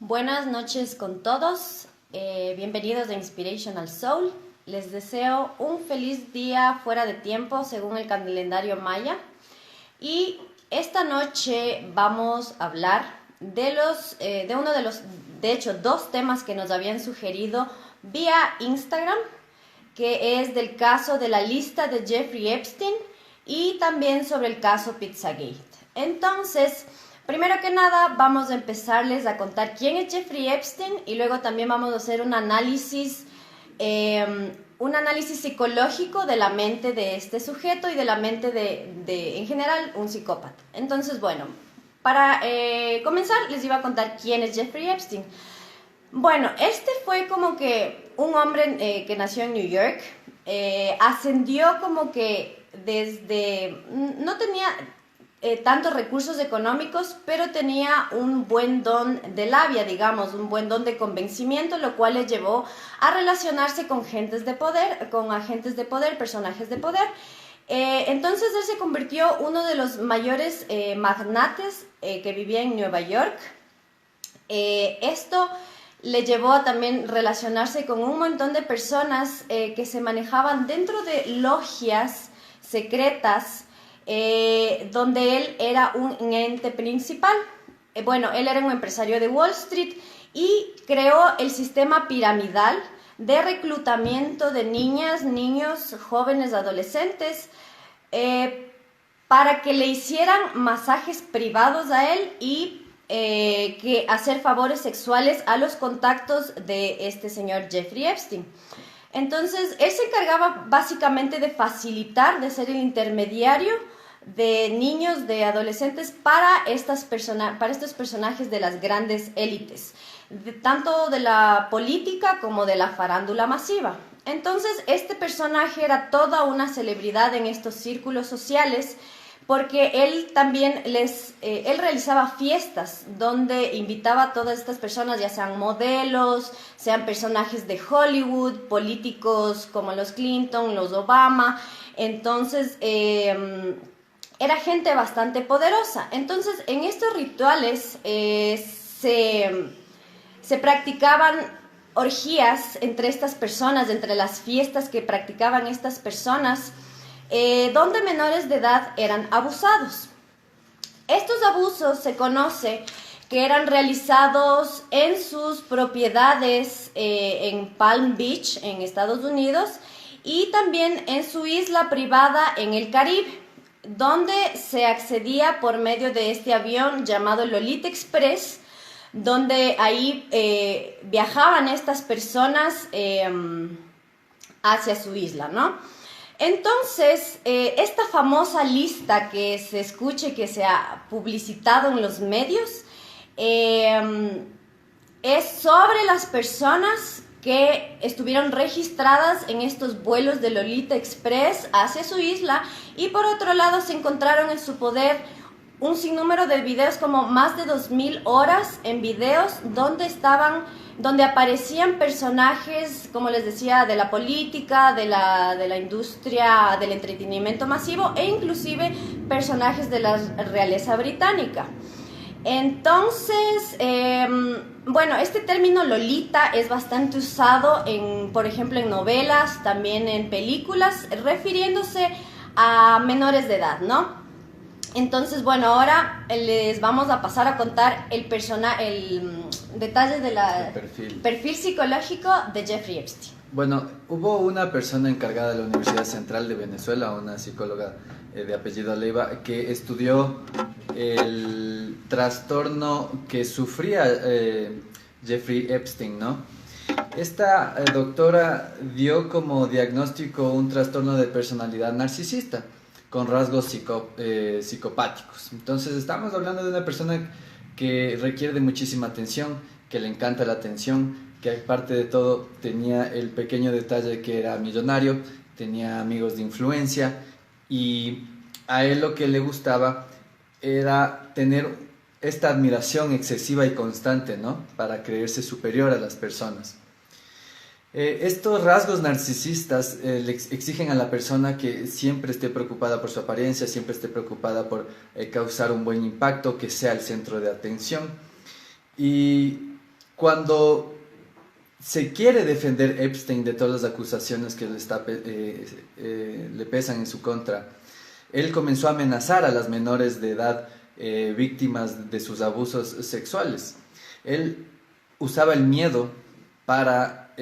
Buenas noches con todos, bienvenidos a Inspirational Soul. Les deseo un feliz día fuera de tiempo según el calendario maya. Y esta noche vamos a hablar de uno de los, de hecho, dos temas que nos habían sugerido vía Instagram, que es del caso de la lista de Jeffrey Epstein y también sobre el caso Pizzagate. Entonces, primero que nada, vamos a empezarles a contar quién es Jeffrey Epstein y luego también vamos a hacer un análisis psicológico de la mente de este sujeto y de la mente en general, un psicópata. Entonces, bueno, para comenzar les iba a contar quién es Jeffrey Epstein. Bueno, este fue como que un hombre que nació en New York, ascendió como que no tenía tantos recursos económicos, pero tenía un buen don de labia, digamos, un buen don de convencimiento, lo cual le llevó a relacionarse con agentes de poder, personajes de poder. Entonces él se convirtió en uno de los mayores magnates que vivía en Nueva York. Esto le llevó a también relacionarse con un montón de personas que se manejaban dentro de logias secretas, donde él era un ente principal. Bueno, él era un empresario de Wall Street y creó el sistema piramidal de reclutamiento de niñas, niños, jóvenes, adolescentes, para que le hicieran masajes privados a él y que hacer favores sexuales a los contactos de este señor Jeffrey Epstein. Entonces, él se encargaba básicamente de facilitar, de ser el intermediario de niños, de adolescentes para estos personajes de las grandes élites, tanto de la política como de la farándula masiva. Entonces, este personaje era toda una celebridad en estos círculos sociales, porque él también él realizaba fiestas donde invitaba a todas estas personas, ya sean modelos, sean personajes de Hollywood, políticos como los Clinton, los Obama. Entonces, era gente bastante poderosa. Entonces, en estos rituales se practicaban orgías entre estas personas, entre las fiestas que practicaban estas personas, donde menores de edad eran abusados. Estos abusos se conoce que eran realizados en sus propiedades en Palm Beach, en Estados Unidos, y también en su isla privada en el Caribe, donde se accedía por medio de este avión llamado Lolita Express, donde ahí viajaban estas personas hacia su isla, ¿no? Entonces, esta famosa lista que se escuche, que se ha publicitado en los medios, es sobre las personas que estuvieron registradas en estos vuelos de Lolita Express hacia su isla, y por otro lado se encontraron en su poder un sinnúmero de videos, como más de 2000 horas en videos donde aparecían personajes, como les decía, de la política, de la industria del entretenimiento masivo, e inclusive personajes de la realeza británica. Entonces, bueno, este término Lolita es bastante usado por ejemplo, en novelas, también en películas, refiriéndose a menores de edad, ¿no? Entonces, bueno, ahora les vamos a pasar a contar el detalle del perfil psicológico de Jeffrey Epstein. Bueno, hubo una persona encargada de la Universidad Central de Venezuela, una psicóloga de apellido Leiva, que estudió el trastorno que sufría Jeffrey Epstein, ¿no? Esta doctora dio como diagnóstico un trastorno de personalidad narcisista con rasgos psicopáticos. Entonces estamos hablando de una persona que requiere de muchísima atención, que le encanta la atención, que aparte de todo tenía el pequeño detalle que era millonario, tenía amigos de influencia, y a él lo que le gustaba era tener esta admiración excesiva y constante, ¿no? Para creerse superior a las personas. Estos rasgos narcisistas le exigen a la persona que siempre esté preocupada por su apariencia, siempre esté preocupada por causar un buen impacto, que sea el centro de atención. Y cuando se quiere defender Epstein de todas las acusaciones que le pesan en su contra, él comenzó a amenazar a las menores de edad víctimas de sus abusos sexuales. Él usaba el miedo para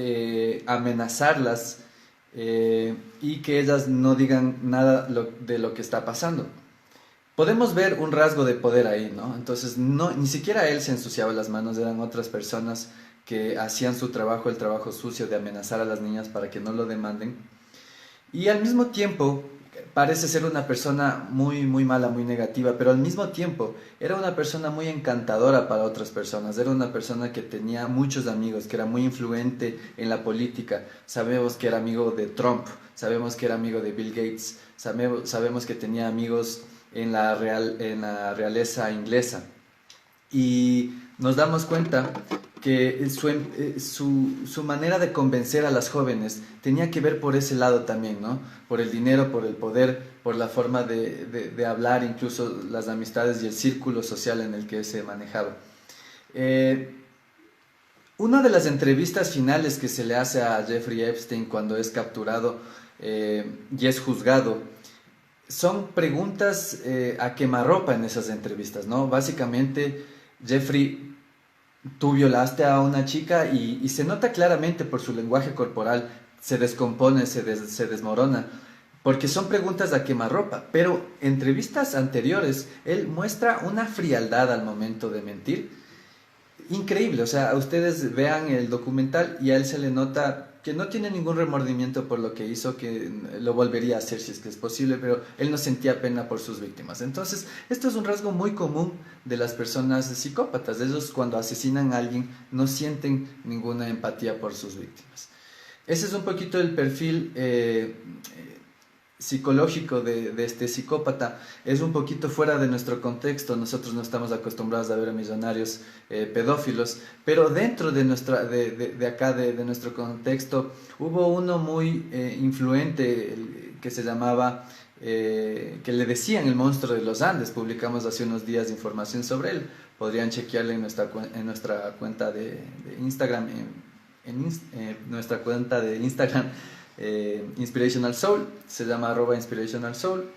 amenazarlas y que ellas no digan nada de lo que está pasando. Podemos ver un rasgo de poder ahí, ¿no? Entonces, ni siquiera él se ensuciaba las manos, eran otras personas que hacían su trabajo, el trabajo sucio de amenazar a las niñas para que no lo demanden. Y al mismo tiempo, parece ser una persona muy, muy mala, muy negativa, pero al mismo tiempo era una persona muy encantadora para otras personas. Era una persona que tenía muchos amigos, que era muy influente en la política. Sabemos que era amigo de Trump, sabemos que era amigo de Bill Gates, sabemos que tenía amigos en la realeza inglesa. Y nos damos cuenta que su manera de convencer a las jóvenes tenía que ver por ese lado también, ¿no? Por el dinero, por el poder, por la forma de hablar, incluso las amistades y el círculo social en el que se manejaba. Una de las entrevistas finales que se le hace a Jeffrey Epstein cuando es capturado y es juzgado, son preguntas a quemarropa en esas entrevistas, ¿no? Básicamente, Jeffrey, tú violaste a una chica y se nota claramente por su lenguaje corporal, se descompone, se desmorona, porque son preguntas a quemarropa, pero en entrevistas anteriores él muestra una frialdad al momento de mentir, increíble. O sea, ustedes vean el documental y a él se le nota que no tiene ningún remordimiento por lo que hizo, que lo volvería a hacer si es que es posible, pero él no sentía pena por sus víctimas. Entonces, esto es un rasgo muy común de las personas psicópatas. Ellos, cuando asesinan a alguien, no sienten ninguna empatía por sus víctimas. Ese es un poquito el perfil psicológico de este psicópata. Es un poquito fuera de nuestro contexto. Nosotros no estamos acostumbrados a ver a millonarios pedófilos, pero dentro de nuestro contexto hubo uno muy influente que se llamaba, que le decían el monstruo de los Andes. Publicamos hace unos días información sobre él. Podrían chequearle en nuestra cuenta de Instagram, nuestra cuenta de Instagram, Inspirational Soul, se llama @InspirationalSoul.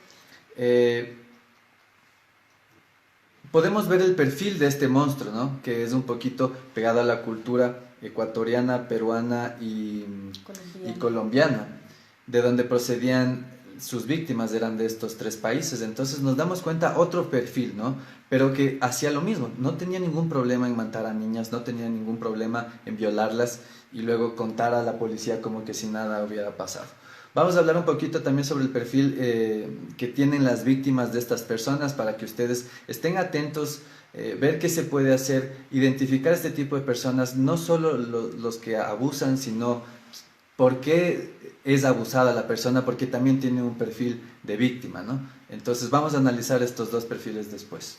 Podemos ver el perfil de este monstruo, ¿no? Que es un poquito pegado a la cultura ecuatoriana, peruana y colombiana, de donde procedían sus víctimas, eran de estos tres países. Entonces nos damos cuenta otro perfil, ¿no? Pero que hacía lo mismo, no tenía ningún problema en matar a niñas, no tenía ningún problema en violarlas y luego contar a la policía como que si nada hubiera pasado. Vamos a hablar un poquito también sobre el perfil que tienen las víctimas de estas personas para que ustedes estén atentos, ver qué se puede hacer, identificar este tipo de personas, no solo los que abusan, sino por qué es abusada la persona, porque también tiene un perfil de víctima, ¿no? Entonces vamos a analizar estos dos perfiles después.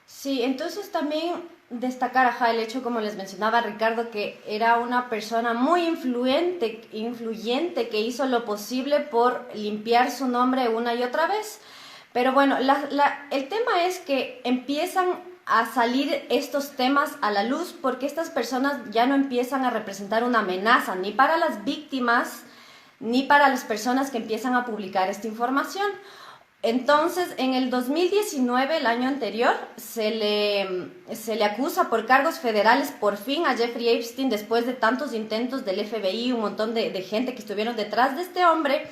Sí, entonces también destacar, el hecho, como les mencionaba Ricardo, que era una persona muy influyente, que hizo lo posible por limpiar su nombre una y otra vez. Pero bueno, el tema es que empiezan a salir estos temas a la luz porque estas personas ya no empiezan a representar una amenaza ni para las víctimas ni para las personas que empiezan a publicar esta información. Entonces, en el 2019, el año anterior, se le acusa por cargos federales por fin a Jeffrey Epstein después de tantos intentos del FBI, un montón de gente que estuvieron detrás de este hombre.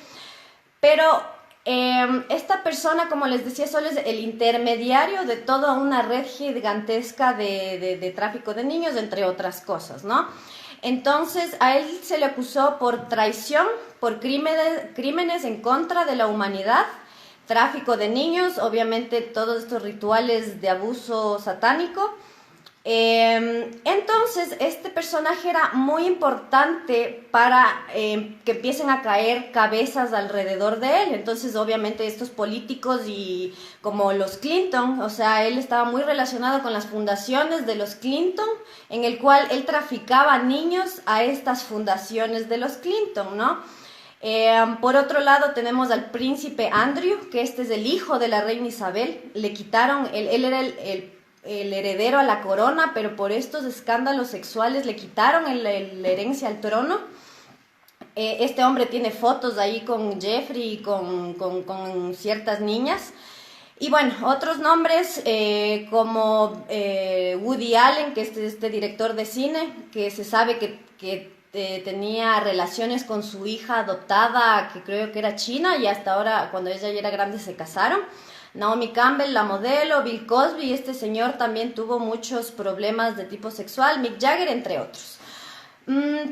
Pero esta persona, como les decía, solo es el intermediario de toda una red gigantesca de tráfico de niños, entre otras cosas, ¿no? Entonces, a él se le acusó por traición, por crímenes en contra de la humanidad, tráfico de niños, obviamente todos estos rituales de abuso satánico. Entonces, este personaje era muy importante para que empiecen a caer cabezas alrededor de él. Entonces, obviamente, estos políticos y como los Clinton, o sea, él estaba muy relacionado con las fundaciones de los Clinton, en el cual él traficaba niños a estas fundaciones de los Clinton, ¿no? Por otro lado tenemos al príncipe Andrew, que este es el hijo de la reina Isabel. Le quitaron, él era el heredero a la corona, pero por estos escándalos sexuales le quitaron la herencia al trono. Este hombre tiene fotos ahí con Jeffrey y con ciertas niñas. Y bueno, otros nombres como Woody Allen, que es este director de cine, que se sabe que tenía relaciones con su hija adoptada, que creo que era china, y hasta ahora, cuando ella ya era grande, se casaron. Naomi Campbell, la modelo, Bill Cosby, este señor también tuvo muchos problemas de tipo sexual, Mick Jagger, entre otros.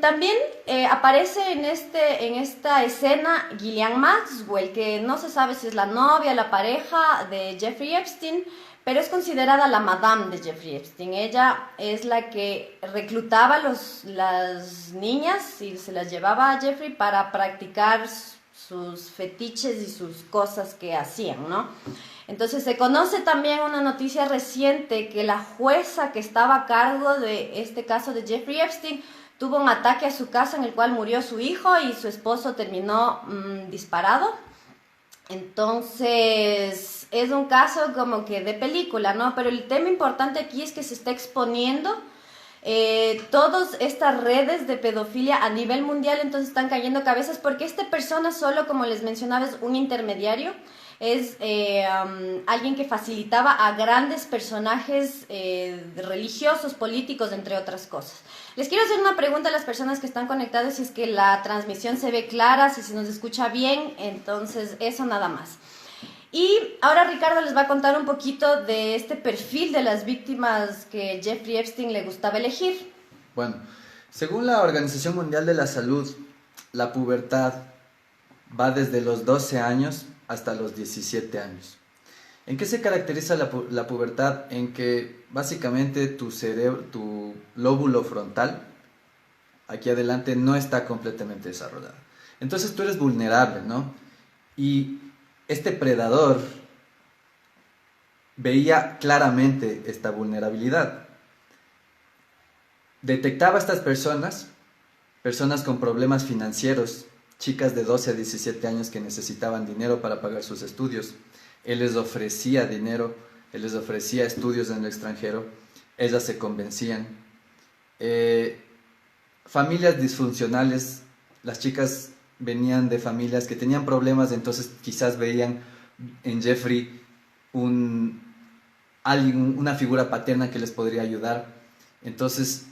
También aparece en esta escena Ghislaine Maxwell, que no se sabe si es la novia, la pareja de Jeffrey Epstein, pero es considerada la madame de Jeffrey Epstein. Ella es la que reclutaba las niñas y se las llevaba a Jeffrey para practicar sus fetiches y sus cosas que hacían, ¿no? Entonces se conoce también una noticia reciente que la jueza que estaba a cargo de este caso de Jeffrey Epstein tuvo un ataque a su casa en el cual murió su hijo y su esposo terminó disparado. Entonces es un caso como que de película, ¿no? Pero el tema importante aquí es que se está exponiendo todas estas redes de pedofilia a nivel mundial, entonces están cayendo cabezas porque esta persona solo, como les mencionaba, es un intermediario. Es alguien que facilitaba a grandes personajes religiosos, políticos, entre otras cosas. Les quiero hacer una pregunta a las personas que están conectadas, si es que la transmisión se ve clara, si se nos escucha bien, entonces eso nada más. Y ahora Ricardo les va a contar un poquito de este perfil de las víctimas que Jeffrey Epstein le gustaba elegir. Bueno, según la Organización Mundial de la Salud, la pubertad va desde los 12 años hasta los 17 años. ¿En qué se caracteriza la pubertad? En que básicamente tu cerebro, tu lóbulo frontal, aquí adelante, no está completamente desarrollado. Entonces tú eres vulnerable, ¿no? Y este predador veía claramente esta vulnerabilidad. Detectaba a estas personas con problemas financieros, chicas de 12 a 17 años que necesitaban dinero para pagar sus estudios. Él les ofrecía dinero, él les ofrecía estudios en el extranjero, ellas se convencían. Familias disfuncionales, las chicas venían de familias que tenían problemas, entonces quizás veían en Jeffrey una figura paterna que les podría ayudar. Entonces,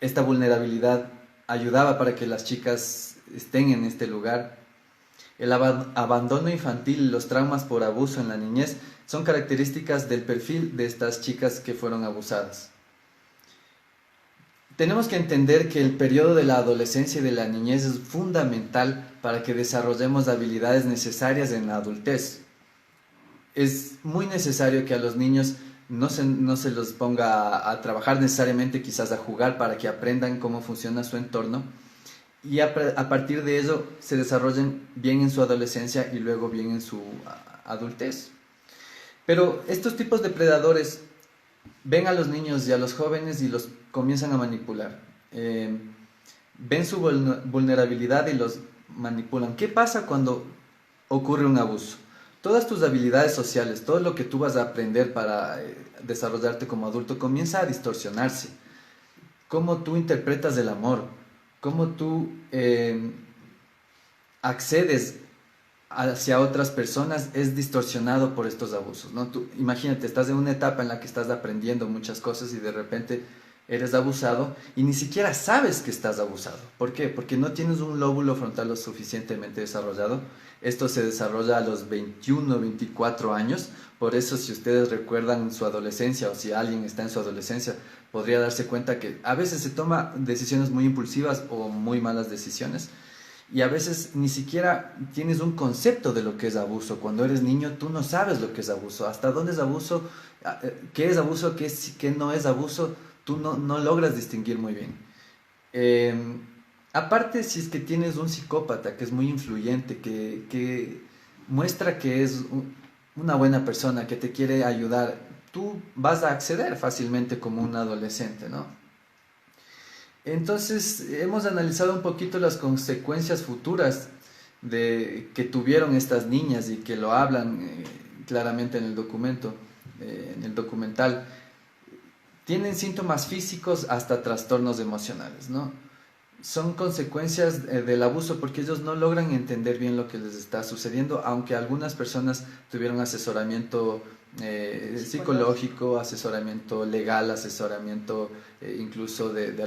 esta vulnerabilidad ayudaba para que las chicas estén en este lugar. El abandono infantil y los traumas por abuso en la niñez son características del perfil de estas chicas que fueron abusadas. Tenemos que entender que el periodo de la adolescencia y de la niñez es fundamental para que desarrollemos habilidades necesarias en la adultez. Es muy necesario que a los niños no se los ponga a trabajar necesariamente, quizás a jugar, para que aprendan cómo funciona su entorno y a partir de eso se desarrollen bien en su adolescencia y luego bien en su adultez. Pero estos tipos de predadores ven a los niños y a los jóvenes y los comienzan a manipular. Ven su vulnerabilidad y los manipulan. ¿Qué pasa cuando ocurre un abuso? Todas tus habilidades sociales, todo lo que tú vas a aprender para desarrollarte como adulto comienza a distorsionarse. Cómo tú interpretas el amor, cómo tú accedes hacia otras personas es distorsionado por estos abusos, ¿no? Tú, imagínate, estás en una etapa en la que estás aprendiendo muchas cosas y de repente eres abusado y ni siquiera sabes que estás abusado. ¿Por qué? Porque no tienes un lóbulo frontal lo suficientemente desarrollado. Esto se desarrolla a los 21, 24 años. Por eso, si ustedes recuerdan su adolescencia o si alguien está en su adolescencia, podría darse cuenta que a veces se toma decisiones muy impulsivas o muy malas decisiones. Y a veces ni siquiera tienes un concepto de lo que es abuso. Cuando eres niño, tú no sabes lo que es abuso. ¿Hasta dónde es abuso? ¿Qué es abuso? ¿Qué no es abuso? Tú no logras distinguir muy bien. Aparte, si es que tienes un psicópata que es muy influyente, que muestra que es una buena persona, que te quiere ayudar, tú vas a acceder fácilmente como un adolescente, ¿no? Entonces, hemos analizado un poquito las consecuencias futuras que tuvieron estas niñas y que lo hablan claramente en el documento, en el documental. tienen síntomas físicos hasta trastornos emocionales, ¿no? Son consecuencias del abuso porque ellos no logran entender bien lo que les está sucediendo, aunque algunas personas tuvieron asesoramiento psicológico, asesoramiento legal, asesoramiento incluso de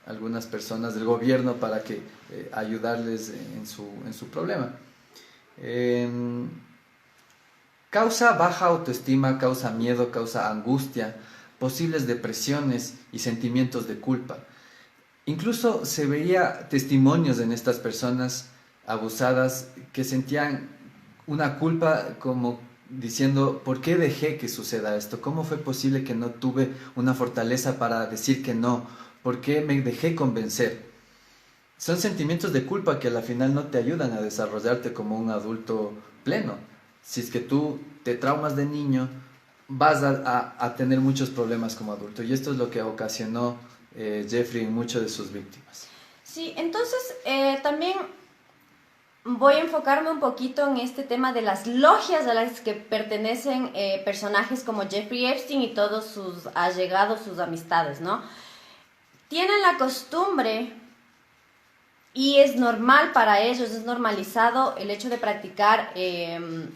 algunas personas del gobierno para que ayudarles en su problema. Causa baja autoestima, causa miedo, causa angustia, posibles depresiones y sentimientos de culpa. Incluso se veía testimonios en estas personas abusadas que sentían una culpa como diciendo, ¿por qué dejé que suceda esto? ¿Cómo fue posible que no tuve una fortaleza para decir que no? ¿Por qué me dejé convencer? Son sentimientos de culpa que a la final no te ayudan a desarrollarte como un adulto pleno. Si es que tú te traumas de niño, vas a tener muchos problemas como adulto. Y esto es lo que ocasionó Jeffrey en muchas de sus víctimas. Sí, entonces también voy a enfocarme un poquito en este tema de las logias a las que pertenecen personajes como Jeffrey Epstein y todos sus allegados, sus amistades, ¿no? Tienen la costumbre, y es normal para ellos, es normalizado el hecho de practicar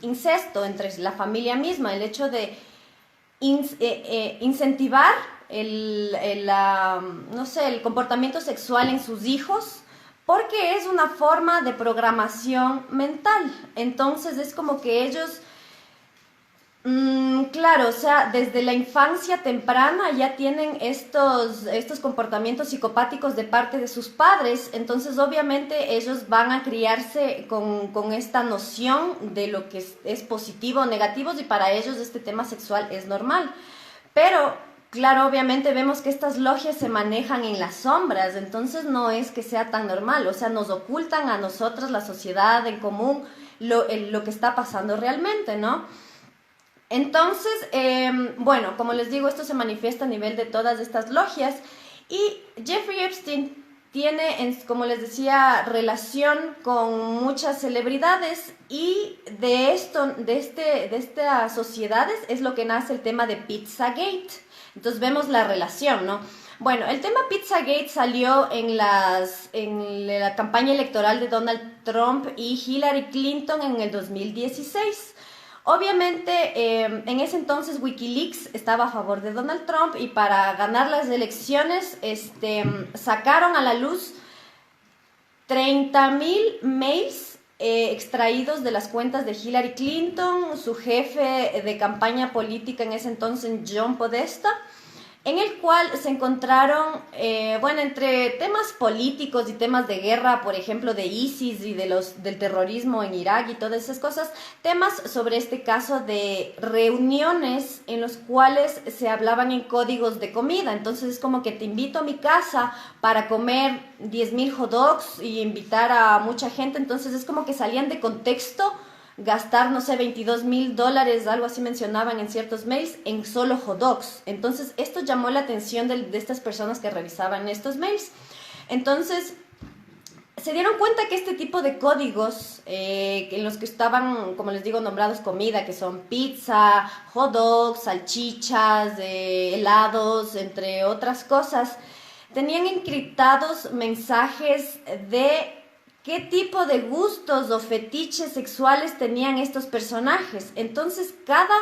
incesto entre la familia misma, el hecho de incentivar no sé, el comportamiento sexual en sus hijos, porque es una forma de programación mental. Entonces es como que ellos, claro, o sea, desde la infancia temprana ya tienen estos comportamientos psicopáticos de parte de sus padres. Entonces obviamente ellos van a criarse con esta noción de lo que es positivo o negativo, y para ellos este tema sexual es normal. Pero claro, obviamente vemos que estas logias se manejan en las sombras, entonces no es que sea tan normal, o sea, nos ocultan a nosotras, la sociedad en común, lo que está pasando realmente, ¿no? Entonces, bueno, como les digo, esto se manifiesta a nivel de todas estas logias, y Jeffrey Epstein tiene, como les decía, relación con muchas celebridades, y de estas sociedades es lo que nace el tema de Pizzagate. Entonces vemos la relación, ¿no? Bueno, el tema Pizzagate salió en la campaña electoral de Donald Trump y Hillary Clinton en el 2016. Obviamente, en ese entonces Wikileaks estaba a favor de Donald Trump, y para ganar las elecciones sacaron a la luz 30,000 mails extraídos de las cuentas de Hillary Clinton, su jefe de campaña política en ese entonces, John Podesta, en el cual se encontraron, entre temas políticos y temas de guerra, por ejemplo, de ISIS y del terrorismo en Irak y todas esas cosas, temas sobre este caso de reuniones en los cuales se hablaban en códigos de comida. Entonces es como que te invito a mi casa para comer 10,000 hot dogs y invitar a mucha gente. Entonces es como que salían de contexto gastar, no sé, $22,000, algo así mencionaban en ciertos mails, en solo hot dogs. Entonces esto llamó la atención de estas personas que revisaban estos mails. Entonces se dieron cuenta que este tipo de códigos en los que estaban, como les digo, nombrados comida, que son pizza, hot dogs, salchichas, helados, entre otras cosas, tenían encriptados mensajes de qué tipo de gustos o fetiches sexuales tenían estos personajes. Entonces, cada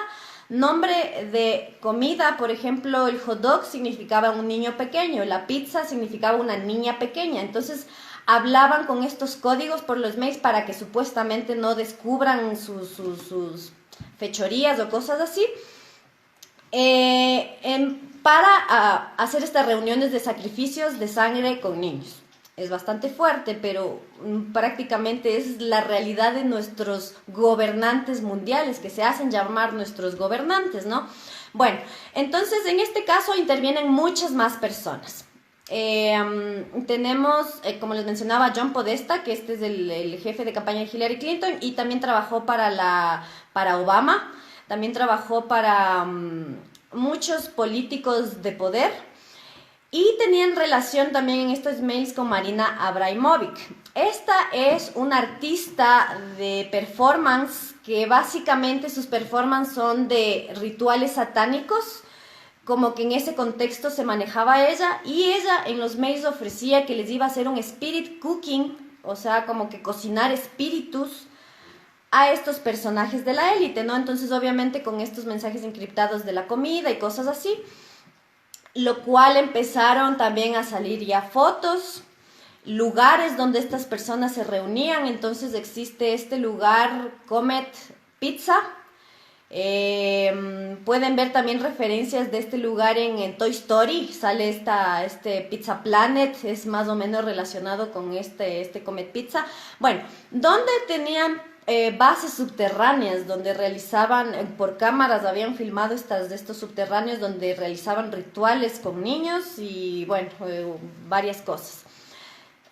nombre de comida, por ejemplo, el hot dog significaba un niño pequeño, la pizza significaba una niña pequeña. Entonces, hablaban con estos códigos por los mails para que supuestamente no descubran sus fechorías o cosas así, para hacer estas reuniones de sacrificios de sangre con niños. Es bastante fuerte, pero prácticamente es la realidad de nuestros gobernantes mundiales, que se hacen llamar nuestros gobernantes, ¿no? Bueno, entonces en este caso intervienen muchas más personas. Tenemos, como les mencionaba, John Podesta, que este es el jefe de campaña de Hillary Clinton, y también trabajó para Obama, también trabajó para muchos políticos de poder. Y tenían relación también en estos mails con Marina Abramovic. Esta es una artista de performance que básicamente sus performances son de rituales satánicos como que en ese contexto se manejaba ella, y ella en los mails ofrecía que les iba a hacer un spirit cooking, o sea, como que cocinar espíritus a estos personajes de la élite, ¿no? Entonces, obviamente, con estos mensajes encriptados de la comida y cosas así, lo cual empezaron también a salir ya fotos, lugares donde estas personas se reunían. Entonces existe este lugar, Comet Pizza. Pueden ver también referencias de este lugar en Toy Story. Sale este Pizza Planet, es más o menos relacionado con este Comet Pizza. Bueno, donde tenían bases subterráneas donde realizaban, por cámaras habían filmado de estos subterráneos donde realizaban rituales con niños y bueno, varias cosas.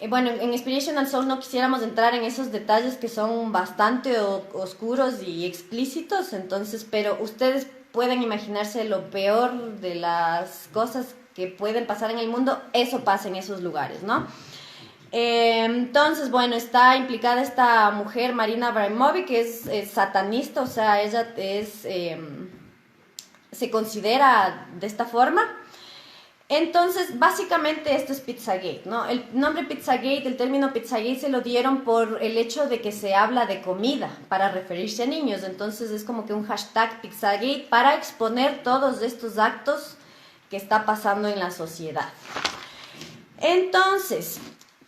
Bueno, en Inspirational Soul no quisiéramos entrar en esos detalles que son bastante oscuros y explícitos, entonces, pero ustedes pueden imaginarse lo peor de las cosas que pueden pasar en el mundo, eso pasa en esos lugares, ¿no? Entonces, bueno, está implicada esta mujer, Marina Abramovic, que es satanista, o sea, ella se considera de esta forma. Entonces, básicamente esto es Pizzagate, ¿no? El nombre Pizzagate, el término Pizzagate se lo dieron por el hecho de que se habla de comida para referirse a niños. Entonces es como que un hashtag Pizzagate para exponer todos estos actos que está pasando en la sociedad. Entonces,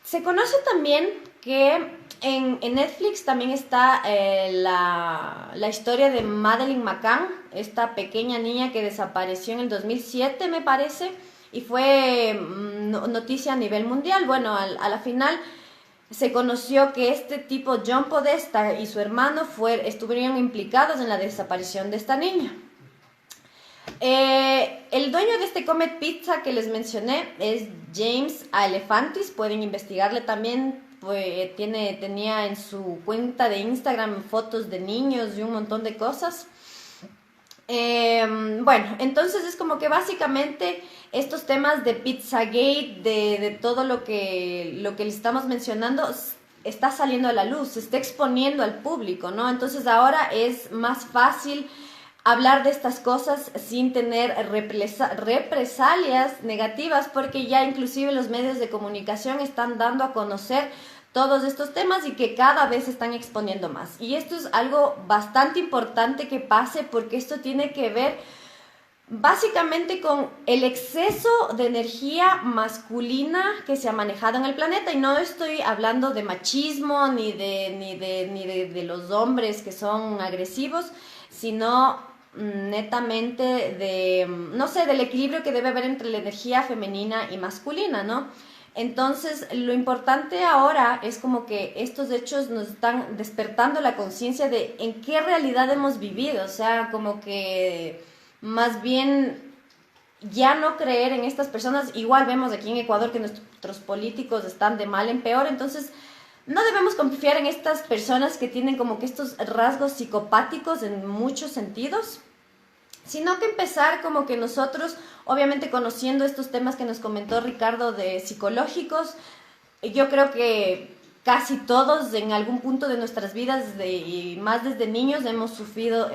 se conoce también que en Netflix también está la historia de Madeleine McCann, esta pequeña niña que desapareció en el 2007, me parece, y fue noticia a nivel mundial. Bueno, a la final se conoció que este tipo, John Podesta y su hermano, estuvieron implicados en la desaparición de esta niña. El dueño de este Comet Pizza que les mencioné es James Alefantis, pueden investigarle también, pues, tenía en su cuenta de Instagram fotos de niños y un montón de cosas. Bueno, entonces es como que básicamente estos temas de Pizzagate, de todo lo que les estamos mencionando, está saliendo a la luz, se está exponiendo al público, ¿no? Entonces ahora es más fácil hablar de estas cosas sin tener represalias negativas, porque ya inclusive los medios de comunicación están dando a conocer todos estos temas y que cada vez se están exponiendo más. Y esto es algo bastante importante que pase, porque esto tiene que ver básicamente con el exceso de energía masculina que se ha manejado en el planeta. Y no estoy hablando de machismo ni de los hombres que son agresivos, sino netamente del equilibrio que debe haber entre la energía femenina y masculina, ¿no? Entonces, lo importante ahora es como que estos hechos nos están despertando la conciencia de en qué realidad hemos vivido, o sea, como que más bien ya no creer en estas personas. Igual vemos aquí en Ecuador que nuestros políticos están de mal en peor, entonces no debemos confiar en estas personas que tienen como que estos rasgos psicopáticos en muchos sentidos, sino que empezar como que nosotros, obviamente conociendo estos temas que nos comentó Ricardo de psicológicos, yo creo que casi todos en algún punto de nuestras vidas, y más desde niños, hemos sufrido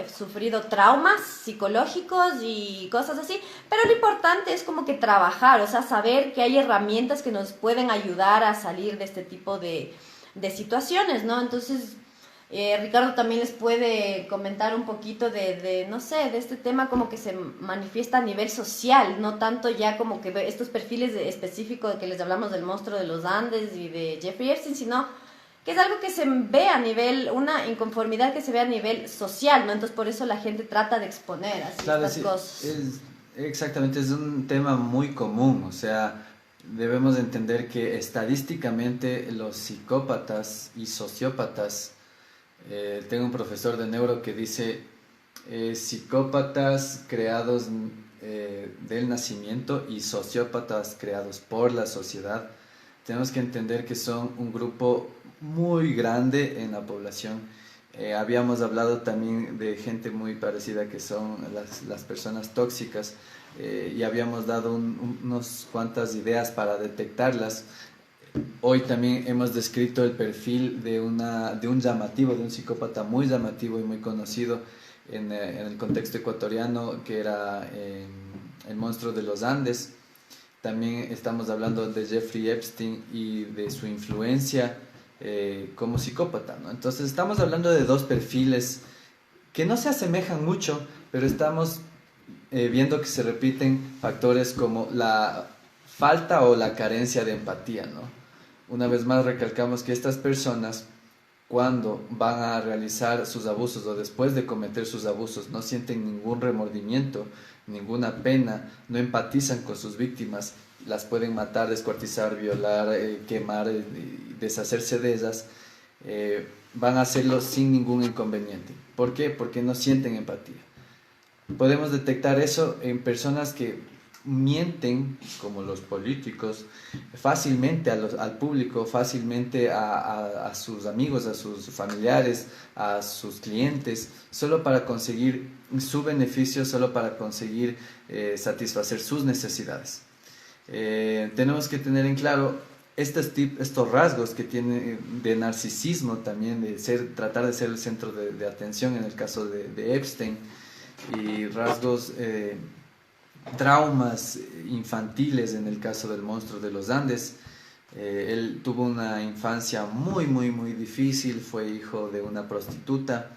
traumas psicológicos y cosas así, pero lo importante es como que trabajar, o sea, saber que hay herramientas que nos pueden ayudar a salir de este tipo de situaciones, ¿no? Entonces, Ricardo también les puede comentar un poquito no sé, de este tema como que se manifiesta a nivel social, no tanto ya como que estos perfiles específicos que les hablamos del monstruo de los Andes y de Jeffrey Epstein, sino que es algo que se ve a nivel, una inconformidad que se ve a nivel social, ¿no? Entonces por eso la gente trata de exponer así estas cosas. Exactamente, es un tema muy común, o sea, debemos entender que estadísticamente los psicópatas y sociópatas, tengo un profesor de neuro que dice psicópatas creados del nacimiento y sociópatas creados por la sociedad. Tenemos que entender que son un grupo muy grande en la población. Habíamos hablado también de gente muy parecida que son las personas tóxicas, y habíamos dado unas cuantas ideas para detectarlas. Hoy también hemos descrito el perfil de un psicópata muy llamativo y muy conocido en el contexto ecuatoriano, que era El monstruo de los Andes. También estamos hablando de Jeffrey Epstein y de su influencia como psicópata, ¿no? Entonces estamos hablando de dos perfiles que no se asemejan mucho, pero estamos viendo que se repiten factores como la falta o la carencia de empatía, ¿no? Una vez más recalcamos que estas personas, cuando van a realizar sus abusos o después de cometer sus abusos, no sienten ningún remordimiento, ninguna pena, no empatizan con sus víctimas, las pueden matar, descuartizar, violar, quemar, deshacerse de ellas, van a hacerlo sin ningún inconveniente. ¿Por qué? Porque no sienten empatía. Podemos detectar eso en personas que mienten, como los políticos, fácilmente al público, fácilmente a sus amigos, a sus familiares, a sus clientes, solo para conseguir su beneficio, solo para conseguir satisfacer sus necesidades. Tenemos que tener en claro estos rasgos que tiene de narcisismo también, de tratar de ser el centro de atención en el caso de Epstein, y rasgos, traumas infantiles en el caso del monstruo de los Andes. Él tuvo una infancia muy difícil, fue hijo de una prostituta,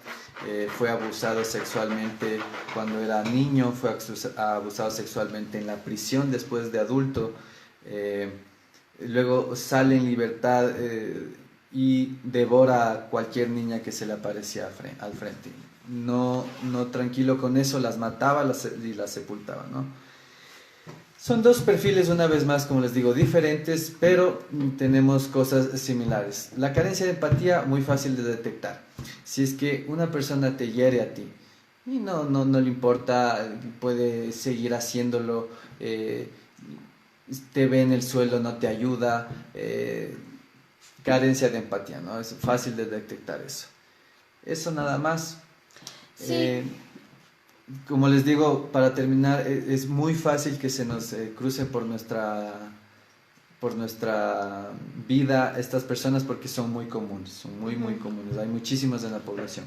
fue abusado sexualmente cuando era niño, fue abusado sexualmente en la prisión después de adulto, luego sale en libertad y devora a cualquier niña que se le aparecía al frente. No tranquilo con eso, las mataba y las sepultaba, ¿no? Son dos perfiles, una vez más, como les digo, diferentes, pero tenemos cosas similares. La carencia de empatía, muy fácil de detectar. Si es que una persona te hiere a ti y no le importa, puede seguir haciéndolo, te ve en el suelo, no te ayuda, carencia de empatía, ¿no? Es fácil de detectar eso. Eso nada más. Sí. Como les digo, para terminar, es muy fácil que se nos cruce por nuestra vida estas personas porque son muy comunes, son muy comunes, hay muchísimas en la población.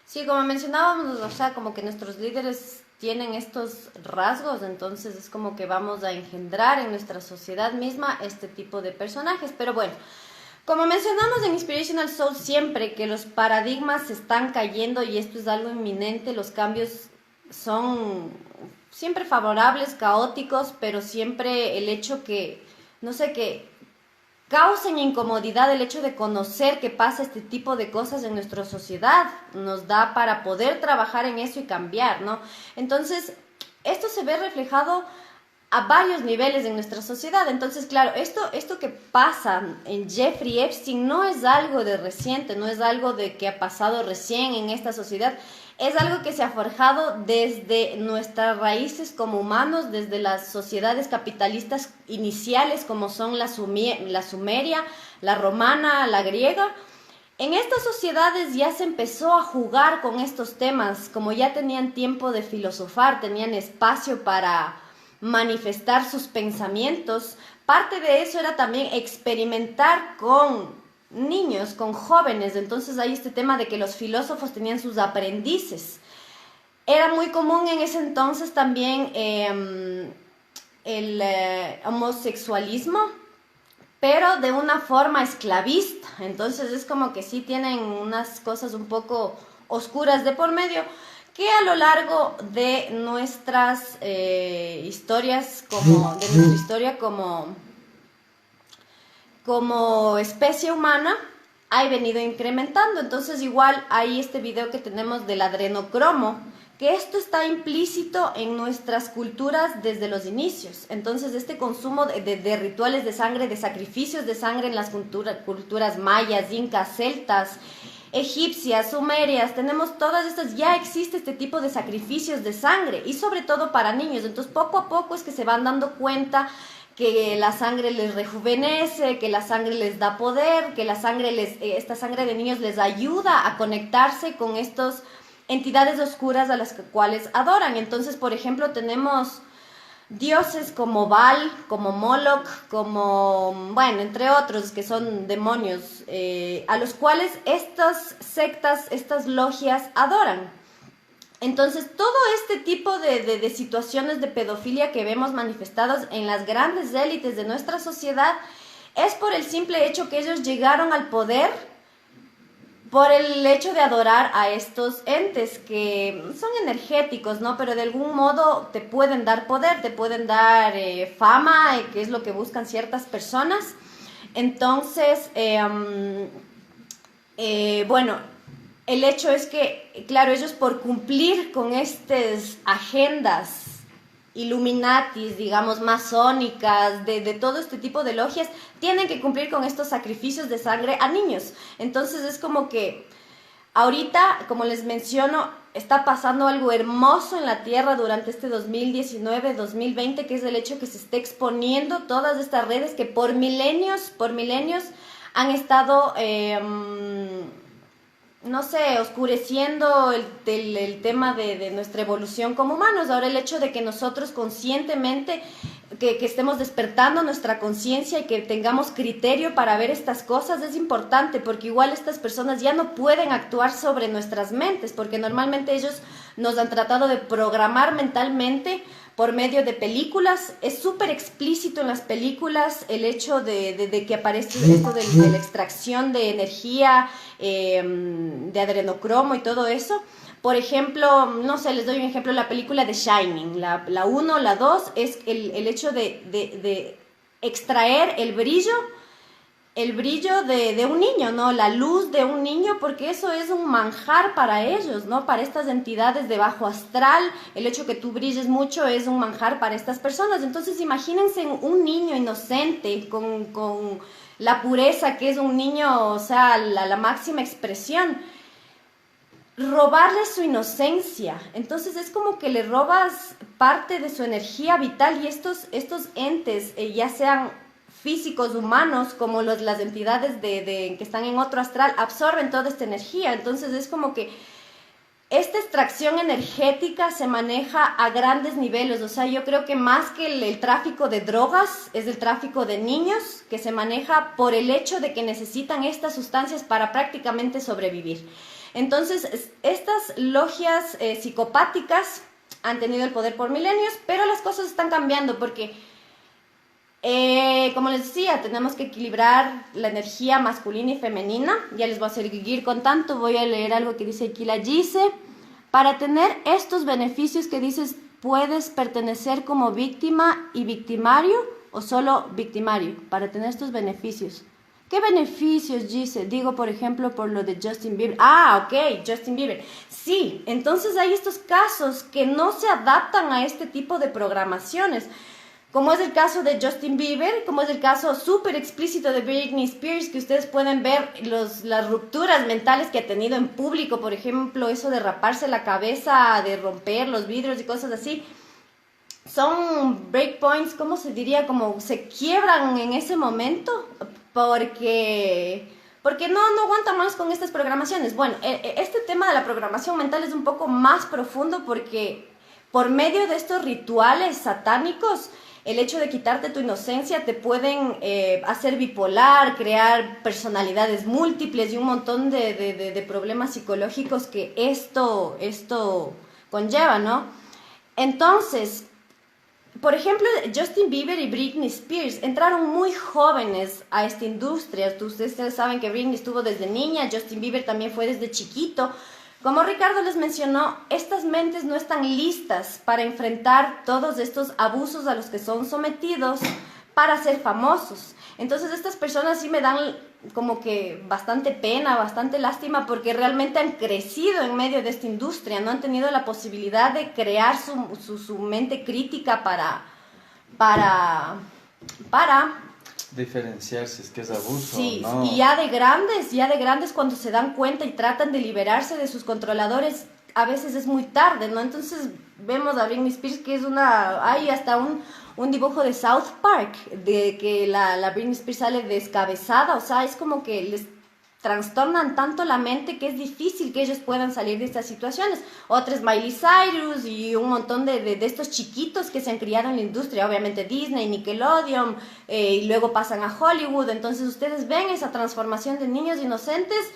Sí, como mencionábamos, o sea, como que nuestros líderes tienen estos rasgos, entonces es como que vamos a engendrar en nuestra sociedad misma este tipo de personajes, pero bueno. Como mencionamos en Inspirational Soul siempre que los paradigmas se están cayendo y esto es algo inminente, los cambios son siempre favorables, caóticos, pero siempre el hecho que, no sé, que causen incomodidad el hecho de conocer que pasa este tipo de cosas en nuestra sociedad, nos da para poder trabajar en eso y cambiar, ¿no? Entonces, esto se ve reflejado a varios niveles en nuestra sociedad. Entonces, claro, esto que pasa en Jeffrey Epstein no es algo de reciente, no es algo de que ha pasado recién en esta sociedad, es algo que se ha forjado desde nuestras raíces como humanos, desde las sociedades capitalistas iniciales como son la sumeria, la romana, la griega. En estas sociedades ya se empezó a jugar con estos temas, como ya tenían tiempo de filosofar, tenían espacio para manifestar sus pensamientos. Parte de eso era también experimentar con niños, con jóvenes. Entonces hay este tema de que los filósofos tenían sus aprendices. Era muy común en ese entonces también el homosexualismo, pero de una forma esclavista. Entonces es como que sí tienen unas cosas un poco oscuras de por medio, que a lo largo de nuestras historias, de nuestra historia como especie humana, ha venido incrementando. Entonces igual hay este video que tenemos del adrenocromo, que esto está implícito en nuestras culturas desde los inicios. Entonces este consumo de rituales de sangre, de sacrificios de sangre en las culturas mayas, incas, celtas, egipcias, sumerias, tenemos todas estas, ya existe este tipo de sacrificios de sangre y sobre todo para niños. Entonces poco a poco es que se van dando cuenta que la sangre les rejuvenece, que la sangre les da poder, que esta sangre de niños les ayuda a conectarse con estas entidades oscuras a las cuales adoran. Entonces, por ejemplo, tenemos dioses como Baal, como Moloch, como, bueno, entre otros que son demonios, a los cuales estas sectas, estas logias adoran. Entonces, todo este tipo de situaciones de pedofilia que vemos manifestadas en las grandes élites de nuestra sociedad es por el simple hecho que ellos llegaron al poder por el hecho de adorar a estos entes que son energéticos, ¿no? Pero de algún modo te pueden dar poder, te pueden dar fama, que es lo que buscan ciertas personas. Entonces, bueno, el hecho es que, claro, ellos por cumplir con estas agendas Illuminatis, digamos, masónicas, de todo este tipo de logias, tienen que cumplir con estos sacrificios de sangre a niños. Entonces es como que ahorita, como les menciono, está pasando algo hermoso en la Tierra durante este 2019-2020, que es el hecho que se esté exponiendo todas estas redes que por milenios han estado no sé, oscureciendo el tema de nuestra evolución como humanos. Ahora el hecho de que nosotros conscientemente, que estemos despertando nuestra conciencia y que tengamos criterio para ver estas cosas es importante, porque igual estas personas ya no pueden actuar sobre nuestras mentes, porque normalmente ellos nos han tratado de programar mentalmente por medio de películas. Es súper explícito en las películas el hecho de que aparece esto de la extracción de energía, de adrenocromo y todo eso. Por ejemplo, no sé, les doy un ejemplo, la película de Shining, la 1, la 2, es el hecho de extraer el brillo de un niño, ¿no? La luz de un niño, porque eso es un manjar para ellos, ¿no? Para estas entidades de bajo astral, el hecho que tú brilles mucho es un manjar para estas personas. Entonces, imagínense un niño inocente, con la pureza que es un niño, o sea, la máxima expresión. Robarle su inocencia, entonces es como que le robas parte de su energía vital, y estos entes, ya sean físicos, humanos, como las entidades que están en otro astral, absorben toda esta energía. Entonces es como que esta extracción energética se maneja a grandes niveles. O sea, yo creo que más que el tráfico de drogas, es el tráfico de niños, que se maneja por el hecho de que necesitan estas sustancias para prácticamente sobrevivir. Entonces, estas logias psicopáticas han tenido el poder por milenios, pero las cosas están cambiando porque, como les decía, tenemos que equilibrar la energía masculina y femenina. Ya les voy a seguir contando, voy a leer algo que dice aquí la Gise. Para tener estos beneficios que dices, puedes pertenecer como víctima y victimario o solo victimario, para tener estos beneficios. ¿Qué beneficios, Gise? Digo, por ejemplo, por lo de Justin Bieber. Ah, ok, Justin Bieber. Sí, entonces hay estos casos que no se adaptan a este tipo de programaciones, como es el caso de Justin Bieber, como es el caso súper explícito de Britney Spears, que ustedes pueden ver las rupturas mentales que ha tenido en público, por ejemplo, eso de raparse la cabeza, de romper los vidrios y cosas así. Son breakpoints, ¿cómo se diría? Como se quiebran en ese momento porque no aguantan más con estas programaciones. Bueno, este tema de la programación mental es un poco más profundo porque por medio de estos rituales satánicos, el hecho de quitarte tu inocencia te pueden hacer bipolar, crear personalidades múltiples y un montón de problemas psicológicos que esto conlleva, ¿no? Entonces, por ejemplo, Justin Bieber y Britney Spears entraron muy jóvenes a esta industria. Ustedes saben que Britney estuvo desde niña, Justin Bieber también fue desde chiquito. Como Ricardo les mencionó, estas mentes no están listas para enfrentar todos estos abusos a los que son sometidos para ser famosos. Entonces estas personas sí me dan como que bastante pena, bastante lástima, porque realmente han crecido en medio de esta industria, no han tenido la posibilidad de crear su mente crítica para diferenciarse, es que es abuso. Sí, ¿no? Y ya de grandes cuando se dan cuenta y tratan de liberarse de sus controladores, a veces es muy tarde, ¿no? Entonces vemos a Britney Spears, que hay hasta un dibujo de South Park, de que la Britney Spears sale descabezada, o sea, es como que les trastornan tanto la mente que es difícil que ellos puedan salir de estas situaciones. Otras, Miley Cyrus y un montón de estos chiquitos que se han criado en la industria, obviamente Disney, Nickelodeon, y luego pasan a Hollywood. Entonces ustedes ven esa transformación de niños inocentes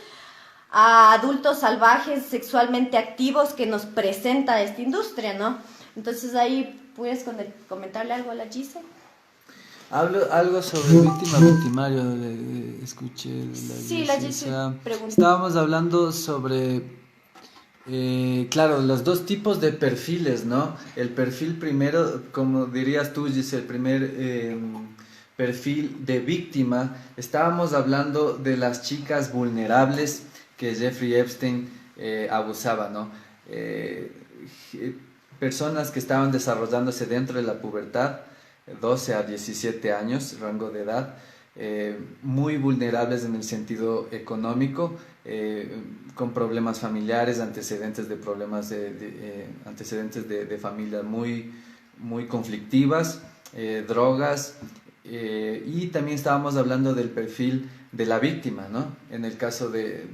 a adultos salvajes sexualmente activos que nos presenta esta industria, ¿no? Entonces ahí puedes comentarle algo a la Gise. Algo sobre víctima, victimario, escuché la Gise preguntó. Estábamos hablando sobre, claro, los dos tipos de perfiles, ¿no? El perfil primero, como dirías tú, Gise, el primer perfil de víctima. Estábamos hablando de las chicas vulnerables que Jeffrey Epstein abusaba, ¿no? Personas que estaban desarrollándose dentro de la pubertad, 12 a 17 años, rango de edad, muy vulnerables en el sentido económico, con problemas familiares, antecedentes de problemas antecedentes de familias muy, muy conflictivas, drogas, y también estábamos hablando del perfil de la víctima, ¿no? En el caso del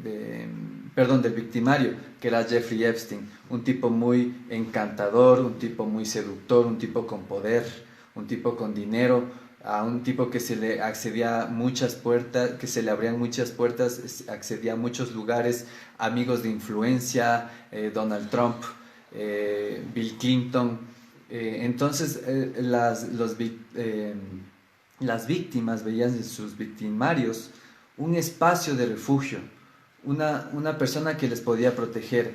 victimario, que era Jeffrey Epstein, un tipo muy encantador, un tipo muy seductor, un tipo con poder, un tipo con dinero, a un tipo que se le accedía muchas puertas, que se le abrían muchas puertas, accedía a muchos lugares, amigos de influencia, Donald Trump, Bill Clinton. Entonces las víctimas veían en sus victimarios un espacio de refugio, una persona que les podía proteger.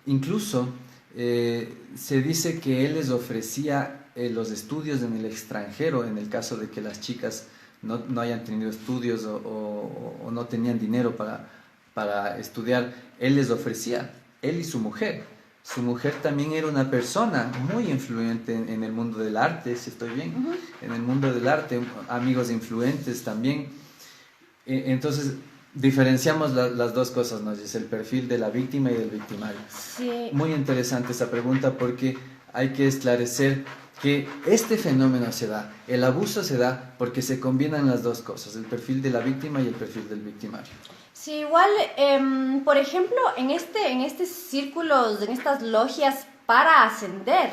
Incluso se dice que él les ofrecía los estudios en el extranjero, en el caso de que las chicas no hayan tenido estudios o no tenían dinero para estudiar. Él les ofrecía, él y su mujer. Su mujer también era una persona muy influyente en el mundo del arte, si estoy bien, en el mundo del arte, amigos influentes también. Entonces, diferenciamos las dos cosas, ¿no? Es el perfil de la víctima y del victimario. Sí. Muy interesante esa pregunta porque hay que esclarecer que este fenómeno se da, el abuso se da porque se combinan las dos cosas, el perfil de la víctima y el perfil del victimario. Sí, igual, por ejemplo, en estos círculos, en estas logias para ascender,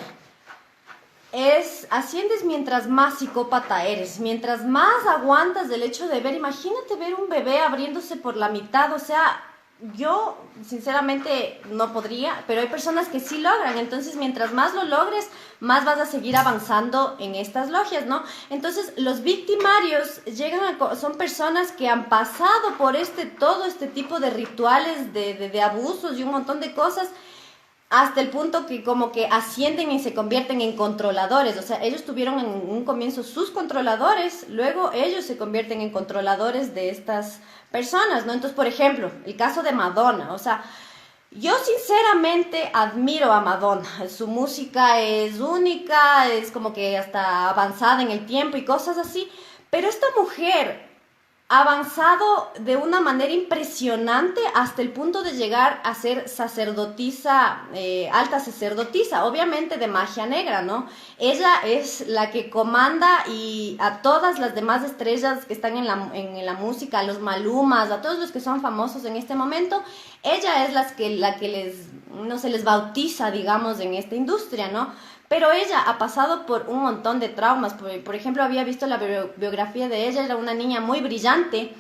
asciendes mientras más psicópata eres, mientras más aguantas del hecho de imagínate ver un bebé abriéndose por la mitad, o sea, yo sinceramente no podría, pero hay personas que sí logran, entonces mientras más lo logres, más vas a seguir avanzando en estas logias, ¿no? Entonces los victimarios son personas que han pasado por todo este tipo de rituales de abusos y un montón de cosas, hasta el punto que como que ascienden y se convierten en controladores. O sea, ellos tuvieron en un comienzo sus controladores, luego ellos se convierten en controladores de estas personas, ¿no? Entonces, por ejemplo, el caso de Madonna. O sea, yo sinceramente admiro a Madonna. Su música es única, es como que hasta avanzada en el tiempo y cosas así. Pero esta mujer avanzado de una manera impresionante hasta el punto de llegar a ser sacerdotisa, alta sacerdotisa, obviamente de magia negra, ¿no? Ella es la que comanda y a todas las demás estrellas que están en la música, a los Malumas, a todos los que son famosos en este momento, ella es la que les bautiza, digamos, en esta industria, ¿no? Pero ella ha pasado por un montón de traumas. Por ejemplo, había visto la biografía de ella, era una niña muy brillante,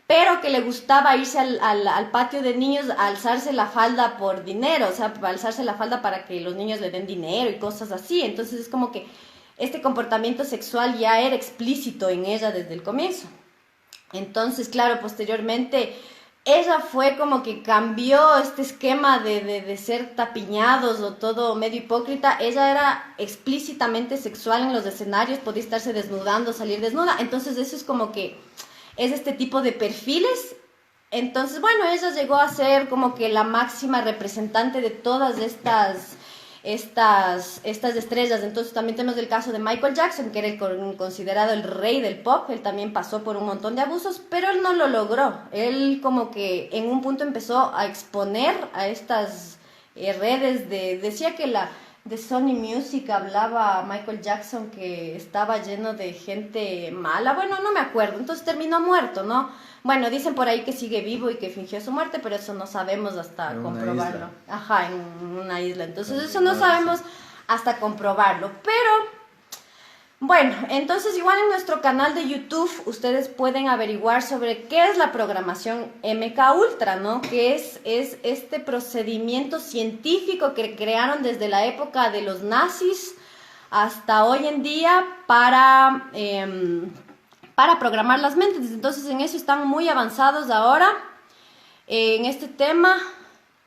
pero que le gustaba irse al patio de niños a alzarse la falda por dinero, o sea, alzarse la falda para que los niños le den dinero y cosas así. Entonces es como que este comportamiento sexual ya era explícito en ella desde el comienzo. Entonces, claro, posteriormente ella fue como que cambió este esquema de ser tapiñados o todo medio hipócrita. Ella era explícitamente sexual en los escenarios, podía estarse desnudando, salir desnuda. Entonces eso es como que es este tipo de perfiles. Entonces, bueno, ella llegó a ser como que la máxima representante de todas estas estrellas. Entonces también tenemos el caso de Michael Jackson, que era considerado el rey del pop. Él también pasó por un montón de abusos, pero él no lo logró. Él como que en un punto empezó a exponer a estas redes decía que de Sony Music hablaba Michael Jackson que estaba lleno de gente mala. Bueno, no me acuerdo. Entonces terminó muerto, ¿no? Bueno, dicen por ahí que sigue vivo y que fingió su muerte, pero eso no sabemos hasta comprobarlo. Isla. Ajá, en una isla. Entonces eso no sabemos hasta comprobarlo. Pero Bueno, entonces igual en nuestro canal de YouTube ustedes pueden averiguar sobre qué es la programación MK Ultra, ¿no? Que es este procedimiento científico que crearon desde la época de los nazis hasta hoy en día para programar las mentes. Entonces en eso están muy avanzados ahora. En este tema,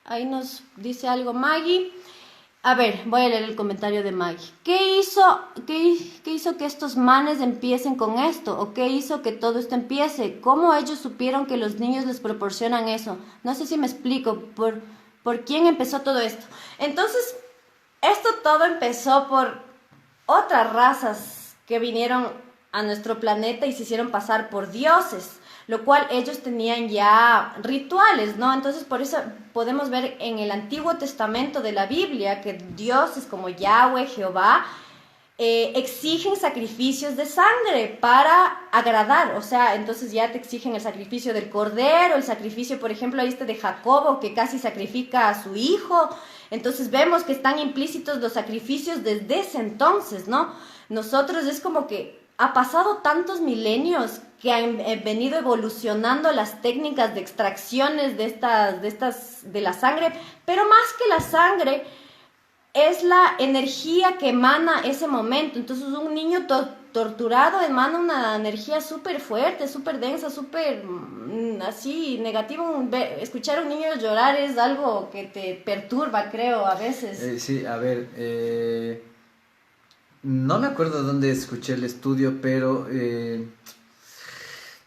ahí nos dice algo Maggie. A ver, voy a leer el comentario de Maggie. ¿Qué hizo que estos manes empiecen con esto? ¿O qué hizo que todo esto empiece? ¿Cómo ellos supieron que los niños les proporcionan eso? No sé si me explico. ¿Por quién empezó todo esto? Entonces, esto todo empezó por otras razas que vinieron a nuestro planeta y se hicieron pasar por dioses, lo cual ellos tenían ya rituales, ¿no? Entonces por eso podemos ver en el Antiguo Testamento de la Biblia que dioses como Yahweh, Jehová, exigen sacrificios de sangre para agradar, o sea, entonces ya te exigen el sacrificio del cordero, el sacrificio, por ejemplo, ahí de Jacobo, que casi sacrifica a su hijo. Entonces vemos que están implícitos los sacrificios desde ese entonces, ¿no? Nosotros es como que ha pasado tantos milenios que han venido evolucionando las técnicas de extracciones de la sangre, pero más que la sangre es la energía que emana ese momento. Entonces un niño torturado emana una energía súper fuerte, súper densa, súper así negativo. Escuchar a un niño llorar es algo que te perturba, creo, a veces. Sí, a ver, no me acuerdo dónde escuché el estudio, pero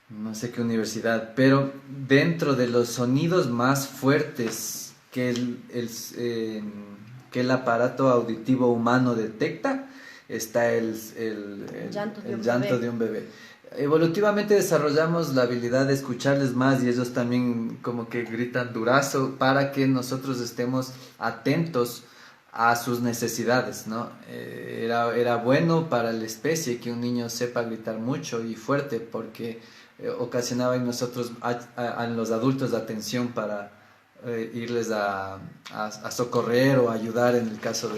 no sé qué universidad, pero dentro de los sonidos más fuertes que que el aparato auditivo humano detecta, está el llanto de un bebé. Evolutivamente desarrollamos la habilidad de escucharles más y ellos también como que gritan durazo para que nosotros estemos atentos a sus necesidades, ¿no? Era bueno para la especie que un niño sepa gritar mucho y fuerte porque ocasionaba en nosotros, a los adultos, atención para irles a socorrer o ayudar en el caso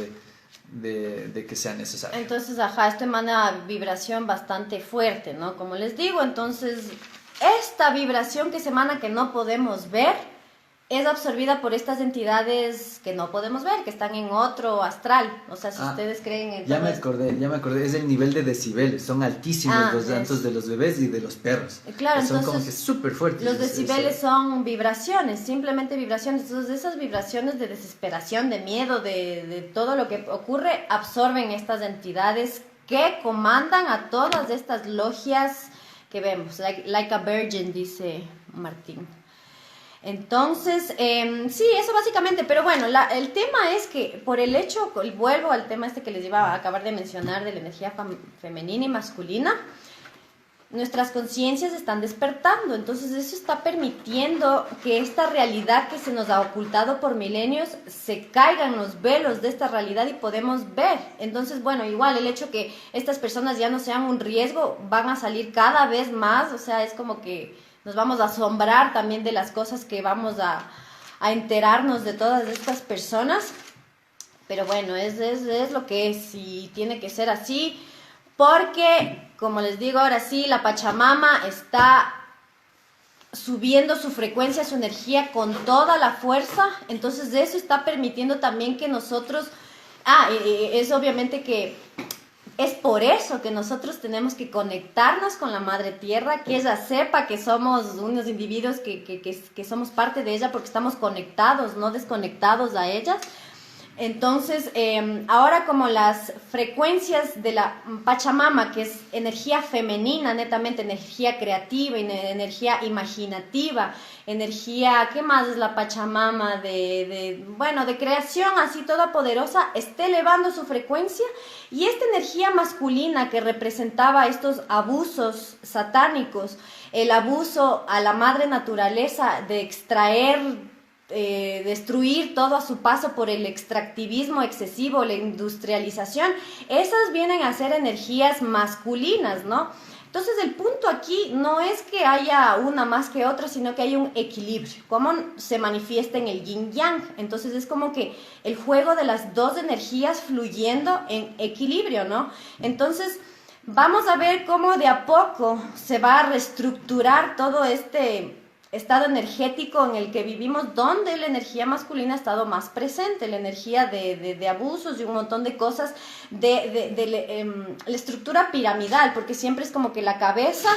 de que sea necesario. Entonces, esto emana vibración bastante fuerte, ¿no? Como les digo, entonces, esta vibración que se emana que no podemos ver es absorbida por estas entidades que no podemos ver, que están en otro astral. O sea, si ustedes creen en ya me acordé, es el nivel de decibeles, son altísimos los llantos de los bebés y de los perros. Claro, son entonces, como que súper fuertes. Los decibeles son vibraciones, simplemente vibraciones. Entonces esas vibraciones de desesperación, de miedo, de todo lo que ocurre, absorben estas entidades que comandan a todas estas logias que vemos. Like a virgin, dice Martín. Entonces, sí, eso básicamente, pero bueno, el tema es que por el hecho, vuelvo al tema que les iba a acabar de mencionar de la energía femenina y masculina, nuestras conciencias están despertando, entonces eso está permitiendo que esta realidad que se nos ha ocultado por milenios se caigan los velos de esta realidad y podemos ver. Entonces, bueno, igual el hecho que estas personas ya no sean un riesgo, van a salir cada vez más, o sea, es como que nos vamos a asombrar también de las cosas que vamos a enterarnos de todas estas personas. Pero bueno, es lo que es y tiene que ser así. Porque, como les digo, ahora sí, la Pachamama está subiendo su frecuencia, su energía con toda la fuerza. Entonces eso está permitiendo también que nosotros... es obviamente que... Es por eso que nosotros tenemos que conectarnos con la Madre Tierra, que ella sepa que somos unos individuos que somos parte de ella porque estamos conectados, no desconectados a ella. Entonces, ahora como las frecuencias de la Pachamama, que es energía femenina, netamente energía creativa, energía imaginativa, energía, ¿qué más es la Pachamama? De creación, así toda poderosa, esté elevando su frecuencia, y esta energía masculina que representaba estos abusos satánicos, el abuso a la madre naturaleza de extraer, destruir todo a su paso por el extractivismo excesivo, la industrialización, esas vienen a ser energías masculinas, ¿no? Entonces el punto aquí no es que haya una más que otra, sino que hay un equilibrio, como se manifiesta en el yin yang. Entonces es como que el juego de las dos energías fluyendo en equilibrio, ¿no? Entonces vamos a ver cómo de a poco se va a reestructurar todo este estado energético en el que vivimos, donde la energía masculina ha estado más presente, la energía de abusos y un montón de cosas, la estructura piramidal, porque siempre es como que la cabeza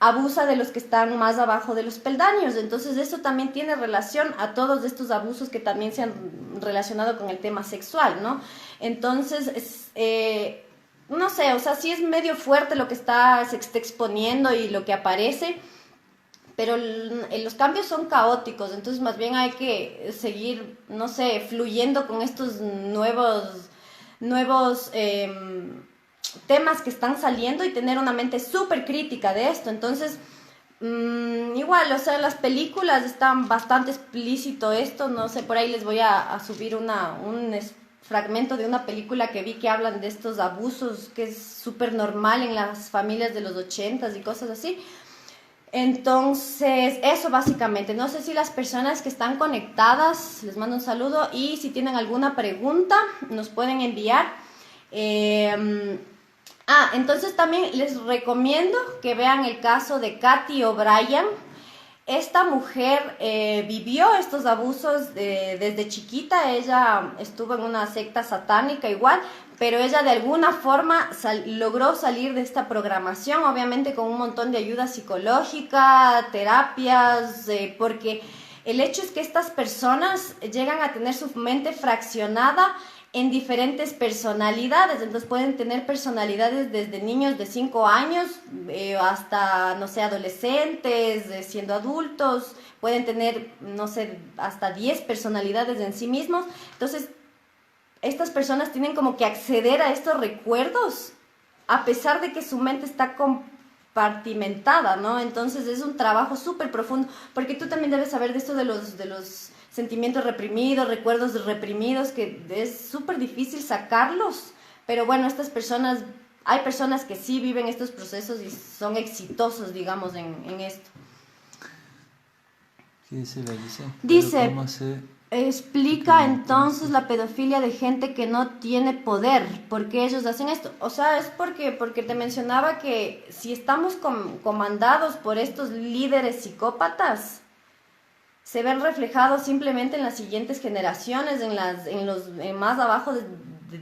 abusa de los que están más abajo de los peldaños. Entonces eso también tiene relación a todos estos abusos que también se han relacionado con el tema sexual, ¿no? Entonces, no sé, o sea, sí es medio fuerte lo que se está exponiendo y lo que aparece, pero los cambios son caóticos, entonces más bien hay que seguir, no sé, fluyendo con estos nuevos temas que están saliendo y tener una mente súper crítica de esto. Entonces, igual, o sea, en las películas están bastante explícito esto, no sé, por ahí les voy a subir fragmento de una película que vi que hablan de estos abusos, que es súper normal en las familias de los 80s y cosas así. Entonces, eso básicamente. No sé si las personas que están conectadas, les mando un saludo, y si tienen alguna pregunta, nos pueden enviar. Entonces también les recomiendo que vean el caso de Katy O'Brien. Esta mujer vivió estos abusos desde chiquita. Ella estuvo en una secta satánica igual, pero ella de alguna forma logró salir de esta programación, obviamente con un montón de ayuda psicológica, terapias, porque el hecho es que estas personas llegan a tener su mente fraccionada en diferentes personalidades. Entonces pueden tener personalidades desde niños de 5 años hasta, no sé, adolescentes, siendo adultos. Pueden tener, no sé, hasta 10 personalidades en sí mismos. Entonces, estas personas tienen como que acceder a estos recuerdos a pesar de que su mente está compartimentada, ¿no? Entonces es un trabajo súper profundo, porque tú también debes saber de esto de los sentimientos reprimidos, recuerdos reprimidos, que es súper difícil sacarlos, pero bueno, hay personas que sí viven estos procesos y son exitosos, digamos, en esto. ¿Qué dice la Alicia? Dice, explica entonces la pedofilia de gente que no tiene poder. ¿Por qué ellos hacen esto? O sea, es porque te mencionaba que si estamos comandados por estos líderes psicópatas, se ven reflejados simplemente en las siguientes generaciones, en los más abajo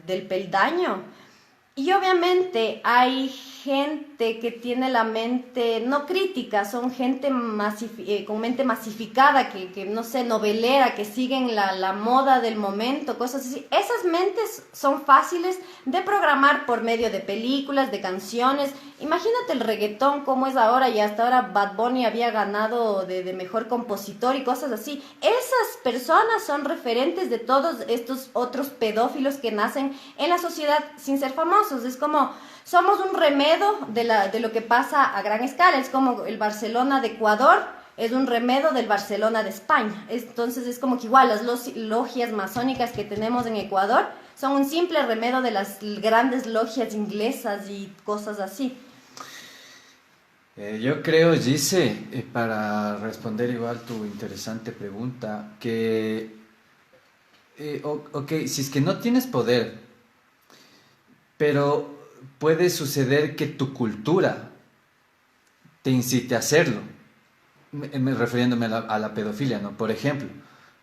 del peldaño. Y obviamente hay gente que tiene la mente no crítica, son gente con mente masificada, que no sé, novelera, que siguen la moda del momento, cosas así. Esas mentes son fáciles de programar por medio de películas, de canciones. Imagínate el reggaetón como es ahora, y hasta ahora Bad Bunny había ganado de mejor compositor y cosas así. Esas personas son referentes de todos estos otros pedófilos que nacen en la sociedad sin ser famosos. Es como, somos un remedo de lo que pasa a gran escala. Es como el Barcelona de Ecuador es un remedo del Barcelona de España. Entonces es como que igual las logias masónicas que tenemos en Ecuador son un simple remedo de las grandes logias inglesas y cosas así. Yo creo, Gise, para responder igual tu interesante pregunta, que, ok, si es que no tienes poder, pero puede suceder que tu cultura te incite a hacerlo, refiriéndome a la pedofilia, ¿no? Por ejemplo,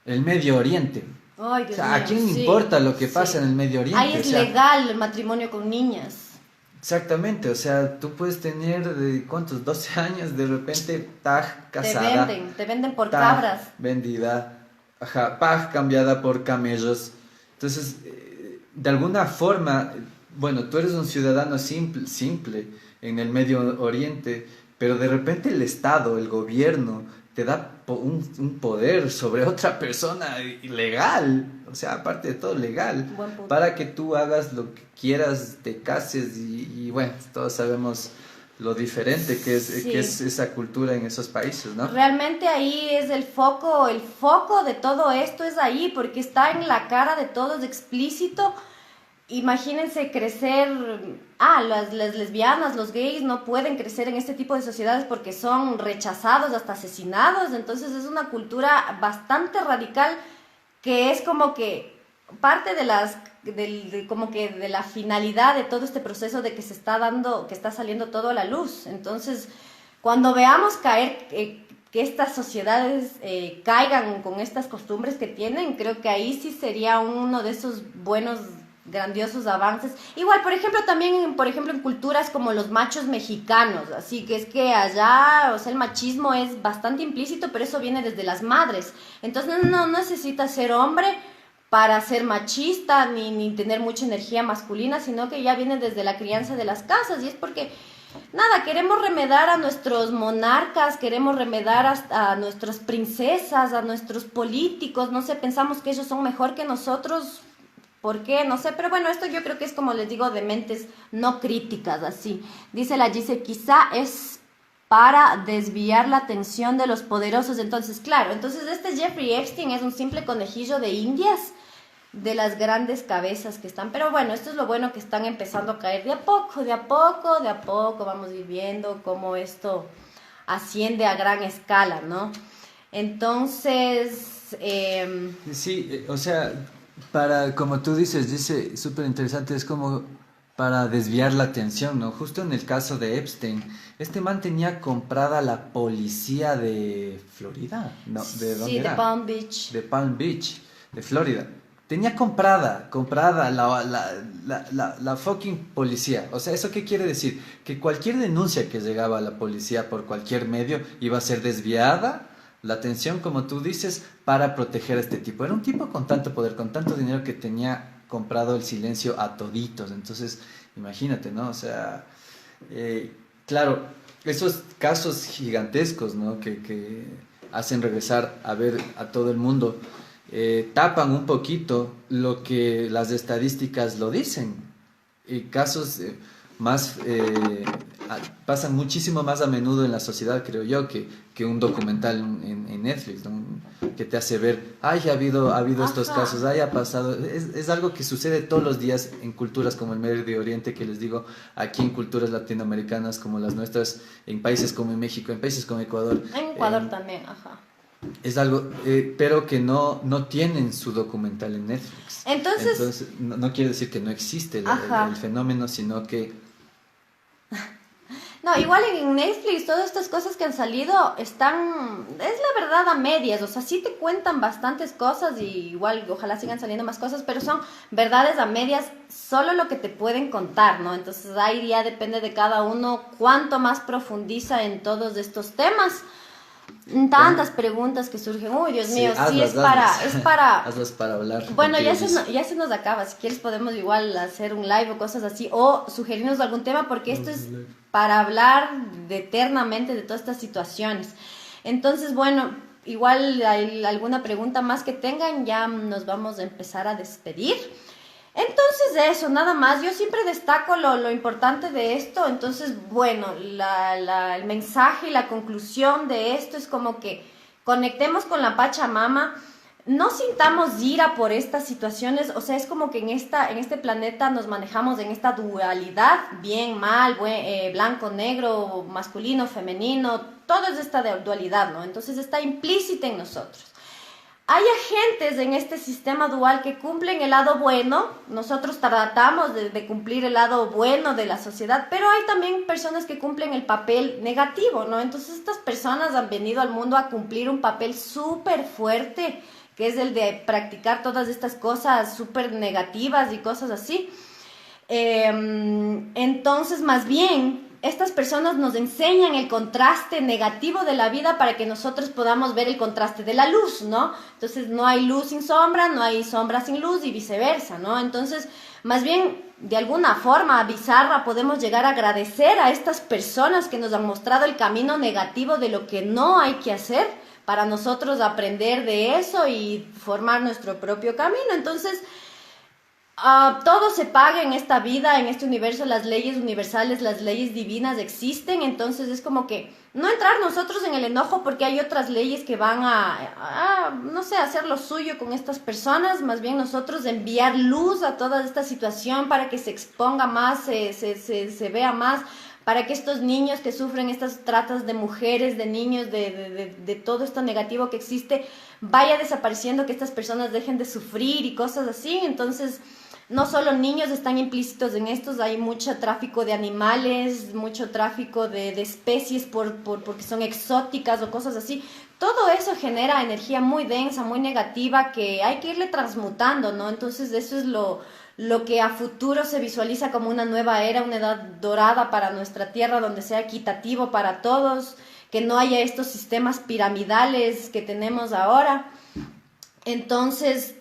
el Medio Oriente. Ay, Dios O sea, ¿a mío, quién le sí, importa lo que pasa sí. en el Medio Oriente? Ahí es O sea, legal el matrimonio con niñas. exactamente, o sea, tú puedes tener de cuántos, 12 años, de repente, casada. Te venden por taj, cabras. vendida, ajá, cambiada por camellos. Entonces, de alguna forma, bueno, tú eres un ciudadano simple en el Medio Oriente, pero de repente el Estado, el gobierno, te da un poder sobre otra persona ilegal, o sea, aparte de todo legal, para que tú hagas lo que quieras, te cases y bueno, todos sabemos lo diferente que es esa cultura en esos países, ¿no? Realmente ahí es el foco de todo esto es ahí, porque está en la cara de todos explícito. Imagínense crecer, las lesbianas, los gays no pueden crecer en este tipo de sociedades porque son rechazados, hasta asesinados. Entonces es una cultura bastante radical que es como que parte de como que de la finalidad de todo este proceso de que se está dando, que está saliendo todo a la luz. Entonces, cuando veamos caer, que estas sociedades caigan con estas costumbres que tienen, creo que ahí sí sería uno de esos buenos, grandiosos avances. Igual, por ejemplo, también, por ejemplo, en culturas como los machos mexicanos, así que es que allá, o sea, el machismo es bastante implícito, pero eso viene desde las madres. Entonces no necesita ser hombre para ser machista ni tener mucha energía masculina, sino que ya viene desde la crianza de las casas, y es porque nada, queremos remedar a nuestros monarcas, queremos remedar a nuestras princesas, a nuestros políticos, no sé, pensamos que ellos son mejor que nosotros. ¿Por qué? No sé, pero bueno, esto yo creo que es como les digo, de mentes no críticas, así. Dice la Gise, quizá es para desviar la atención de los poderosos. Entonces, claro, entonces este Jeffrey Epstein es un simple conejillo de indias de las grandes cabezas que están. Pero bueno, esto es lo bueno, que están empezando a caer de a poco, de a poco, de a poco. Vamos a ir viendo cómo esto asciende a gran escala, ¿no? Entonces, Sí, o sea, para, como tú dices, dice, súper interesante, es como para desviar la atención, ¿no? Justo en el caso de Epstein, este man tenía comprada la policía de Florida, ¿no? ¿De dónde sí, era? de Palm Beach. De Palm Beach, de Florida. Tenía comprada la fucking policía. O sea, ¿eso qué quiere decir? Que cualquier denuncia que llegaba a la policía por cualquier medio iba a ser desviada la atención, como tú dices, para proteger a este tipo. Era un tipo con tanto poder, con tanto dinero, que tenía comprado el silencio a toditos. Entonces, imagínate, ¿no? O sea, claro, esos casos gigantescos, ¿no? Que hacen regresar a ver a todo el mundo, tapan un poquito lo que las estadísticas lo dicen. Y casos más pasan muchísimo más a menudo en la sociedad, creo yo, que un documental en Netflix, ¿no? Que te hace ver, ay, ha habido estos Ajá. casos, ay, ha pasado. Es algo que sucede todos los días en culturas como el Medio Oriente, que les digo, aquí en culturas latinoamericanas como las nuestras, en países como en México, en países como Ecuador. En Ecuador también, ajá. Es algo, pero que no tienen su documental en Netflix. Entonces, No quiere decir que no existe ajá. el fenómeno, sino que No, igual en Netflix todas estas cosas que han salido están, es la verdad, a medias, o sea, sí te cuentan bastantes cosas, y igual ojalá sigan saliendo más cosas, pero son verdades a medias, solo lo que te pueden contar, ¿no? Entonces ahí ya depende de cada uno cuánto más profundiza en todos estos temas. Tantas preguntas que surgen, uy, Dios mío, sí, es para, hazlas para hablar. bueno, contigo, ya se nos acaba. Si quieres podemos igual hacer un live o cosas así, o sugerirnos algún tema, porque esto es para hablar eternamente de todas estas situaciones. Entonces, bueno, igual hay alguna pregunta más que tengan, ya nos vamos a empezar a despedir. Entonces eso, nada más. Yo siempre destaco lo importante de esto. Entonces, bueno, el mensaje y la conclusión de esto es como que conectemos con la Pachamama, no sintamos ira por estas situaciones. O sea, es como que en este planeta nos manejamos en esta dualidad, bien, mal, blanco, negro, masculino, femenino, todo es esta dualidad, ¿no? Entonces está implícita en nosotros. Hay agentes en este sistema dual que cumplen el lado bueno. Nosotros tratamos de cumplir el lado bueno de la sociedad, pero hay también personas que cumplen el papel negativo, ¿no? Entonces estas personas han venido al mundo a cumplir un papel súper fuerte, que es el de practicar todas estas cosas súper negativas y cosas así. Entonces, más bien, estas personas nos enseñan el contraste negativo de la vida para que nosotros podamos ver el contraste de la luz, ¿no? Entonces, no hay luz sin sombra, no hay sombra sin luz y viceversa, ¿no? Entonces, más bien, de alguna forma bizarra, podemos llegar a agradecer a estas personas que nos han mostrado el camino negativo de lo que no hay que hacer, para nosotros aprender de eso y formar nuestro propio camino. Entonces, todo se paga en esta vida, en este universo. Las leyes universales, las leyes divinas existen. Entonces es como que no entrar nosotros en el enojo, porque hay otras leyes que van no sé, hacer lo suyo con estas personas. Más bien nosotros enviar luz a toda esta situación para que se exponga más, se vea más, para que estos niños que sufren estas tratas de mujeres, de niños, de todo esto negativo que existe, vaya desapareciendo, que estas personas dejen de sufrir y cosas así. Entonces, no solo niños están implícitos en estos, hay mucho tráfico de animales, mucho tráfico de especies porque son exóticas o cosas así. Todo eso genera energía muy densa, muy negativa, que hay que irle transmutando, ¿no? Entonces eso es lo que a futuro se visualiza como una nueva era, una edad dorada para nuestra tierra, donde sea equitativo para todos, que no haya estos sistemas piramidales que tenemos ahora. Entonces,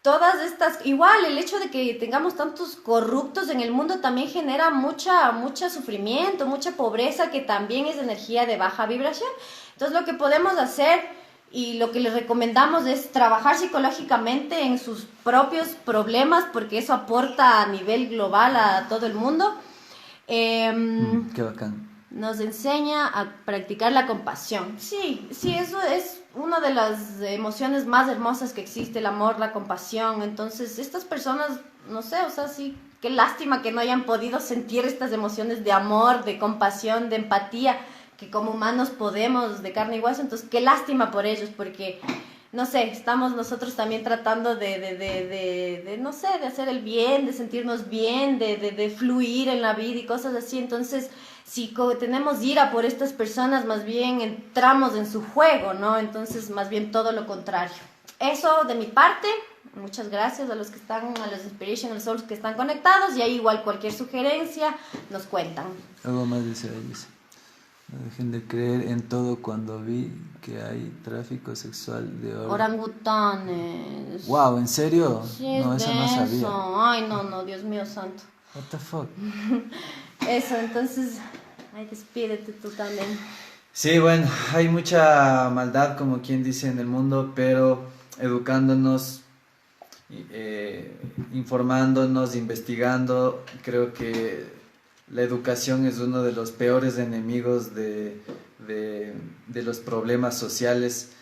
todas estas, igual el hecho de que tengamos tantos corruptos en el mundo también genera mucho sufrimiento, mucha pobreza, que también es energía de baja vibración. Entonces lo que podemos hacer y lo que les recomendamos es trabajar psicológicamente en sus propios problemas, porque eso aporta a nivel global a todo el mundo. Qué bacán. Nos enseña a practicar la compasión. Sí, eso es una de las emociones más hermosas que existe, el amor, la compasión. Entonces, estas personas, no sé, o sea, sí, qué lástima que no hayan podido sentir estas emociones de amor, de compasión, de empatía, que como humanos podemos, de carne y hueso. Entonces, qué lástima por ellos, porque, no sé, estamos nosotros también tratando no sé, de hacer el bien, de sentirnos bien, de fluir en la vida y cosas así. Entonces, si tenemos ira por estas personas, más bien entramos en su juego, ¿no? Entonces, más bien todo lo contrario. Eso de mi parte. Muchas gracias a los que están, a los Inspirational Souls que están conectados, y ahí igual cualquier sugerencia nos cuentan. Algo más dice ahí, dice. No dejen de creer en todo cuando vi que hay tráfico sexual de orangutanes. Wow, ¿en serio? Sí, no, eso no sabía. Ay, no, Dios mío santo. What the fuck? Eso, entonces, ay, despídete tú también. Sí, bueno, hay mucha maldad, como quien dice, en el mundo, pero educándonos, informándonos, investigando, creo que la educación es uno de los peores enemigos de los problemas sociales.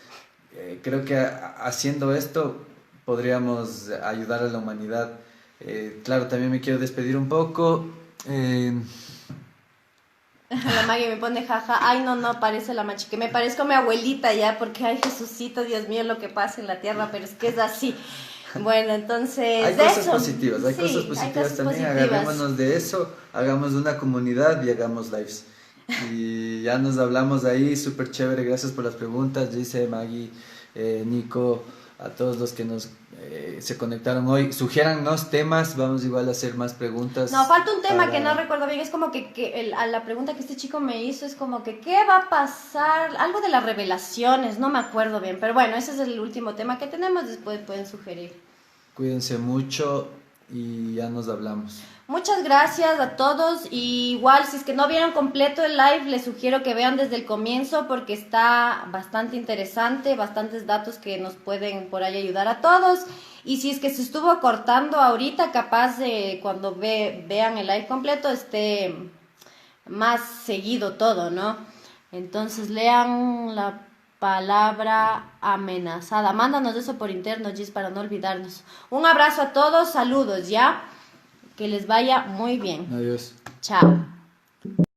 Creo que haciendo esto podríamos ayudar a la humanidad. Claro, también me quiero despedir un poco. La Maggie me pone jaja, ay no, parece la machi, que me parezco a mi abuelita ya, porque ay Jesucito, Dios mío, lo que pasa en la tierra, pero es que es así. Bueno, entonces... Hay cosas positivas, hay cosas hay positivas cosas también, positivas. agarrémonos de eso, hagamos una comunidad y hagamos lives. Y ya nos hablamos ahí, súper chévere, gracias por las preguntas, dice Maggie, Nico, a todos los que se conectaron hoy. Sugiérannos temas, vamos igual a hacer más preguntas. No, falta un tema que no recuerdo bien, es como que a la pregunta que este chico me hizo es como que ¿qué va a pasar? Algo de las revelaciones, no me acuerdo bien, pero bueno, ese es el último tema que tenemos, después pueden sugerir. Cuídense mucho y ya nos hablamos. Muchas gracias a todos, y igual si es que no vieron completo el live, les sugiero que vean desde el comienzo porque está bastante interesante, bastantes datos que nos pueden por ahí ayudar a todos. Y si es que se estuvo cortando ahorita, capaz de cuando vean el live completo esté más seguido todo, ¿no? Entonces lean la palabra amenazada. Mándanos eso por interno, Gis, para no olvidarnos. Un abrazo a todos, saludos, ¿ya? Que les vaya muy bien. Adiós. Chao.